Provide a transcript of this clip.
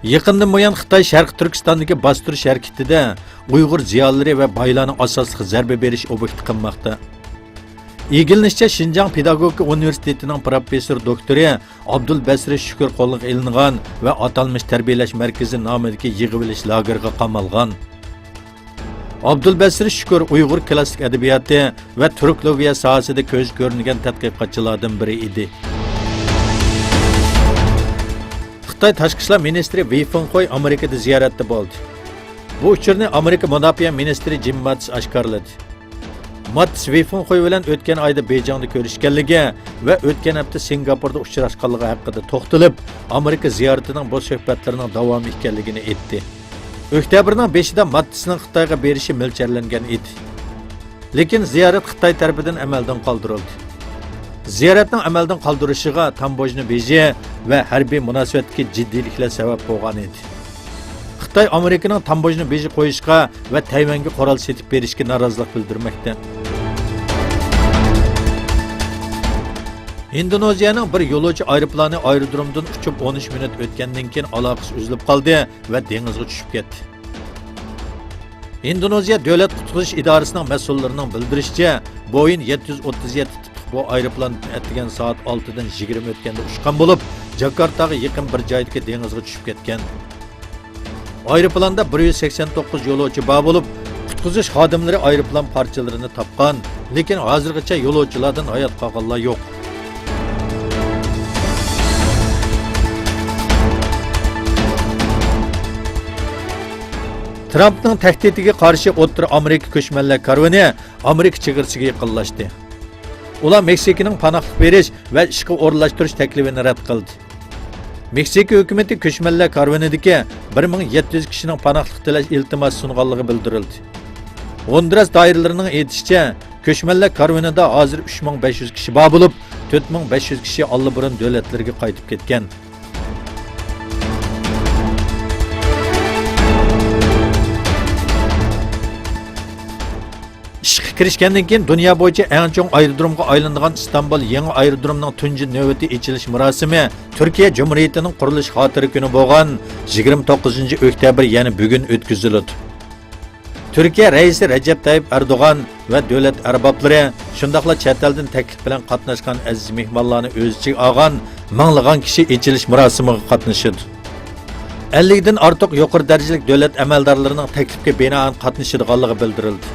Yaqindan buyon Xitoy Sharq Turkistondagi bostirish harakatida Uyg'ur ziyolilari va boylarning asosli zarba berish obyekti qilmoqda. İlgilishicha Xinjiang Pedagogika Universitetining professor doktori Abdul Basri Shukur qo'lga ilingan va atalmish tarbiyalash markazi nomidagi yig'ilish lageriga qamalgan. Abdul Basri Shukur Uyg'ur klassik adabiyoti va turkologiya sohasida ko'z ko'rmagan tadqiqotchilardan biri edi. Xitoy Tashqi ishlar ministri Wei Fenghui Amerikada ziyoratda bo'ldi. Bu uchurni Amerika mudofaa ministri Jim Mattis oshkorladi. Mattis Wei Fenghui bilan o'tgan oyda Beyjingda ko'rishganligi va o'tgan hafta Singapurda uchrashganligi haqida to'xtalib, Amerika ziyoratining bu suhbatlarining davomi ekanligini aytdi. Oktyabrning 5-da Mattisning Xitoyga berishi mo'ljallangan edi. Lekin ziyorat Xitoy tarafidan amaldan qoldirildi. Ziyoratning amaldan qoldirishiga Tambojni beji va harbiy munosabatga jiddiyliklar sabab bo'lgan edi. Xitoy Amerikaning Tambojni beji qo'yishga va Tayvanga qurol setib berishga norozilik bildirmoqda. Indoneziyaning bir yo'lovchi aeroplani aerodromdan uchib 13 minut o'tgandan keyin aloqasi uzilib qoldi va dengizga tushib ketdi. Indoneziya davlat qutqarish idorasining mas'ullarining bildirishicha, Boeing 737 bu aeroplan atgan soat 6dan 20 o'tganda uchgan bo'lib, Jakartaga yaqin bir joydagi dengizga tushib ketgan. Aeroplanda 189 yo'lovchi bor bo'lib, qutqarish xodimlari aeroplan parchalarini topgan, lekin hozirgacha yo'lovchilardan hayot qolganlar yo'q. Trumpning tahdidiga qarshi O'rta Amerika ko'chmanlar karvoni Amerika chegarasiga yaqinlashdi. Ular Meksikaning panohlik berish va ishga o'rnalashtirish taklifini rad qildi. Meksika hukumati ko'chmanlar karvonidagi 1700 kishining panohlik tilash iltimosi sunganligi bildirildi. Honduras doiralarining aytishicha, ko'chmanlar karvonida hozir 3500 kishi bor bo'lib, 4500 kishi allburun davlatlarga qaytib ketgan. İşqa kirishgandan keyin dunyo bo'yicha eng chong aerodromga aylangan İstanbul yangi aerodromining tunji navbati ochilish marosimi Turkiya Cumhuriyetining qurilish xotiri kuni bo'lgan 29-oktyabr yana bugun o'tkaziladi. Turkiya raisi Recep Tayyip Erdo'g'an va davlat arboblari shundaqla chet eldan taklif bilan qatnashgan aziz mehmonlarni o'z ichiga olgan minglagan kishi ochilish marosimiga qatnashadi. 50 dan ortiq yuqori darajali davlat amaldorlarining taklifga binoan qatnashadiganligi bildirildi.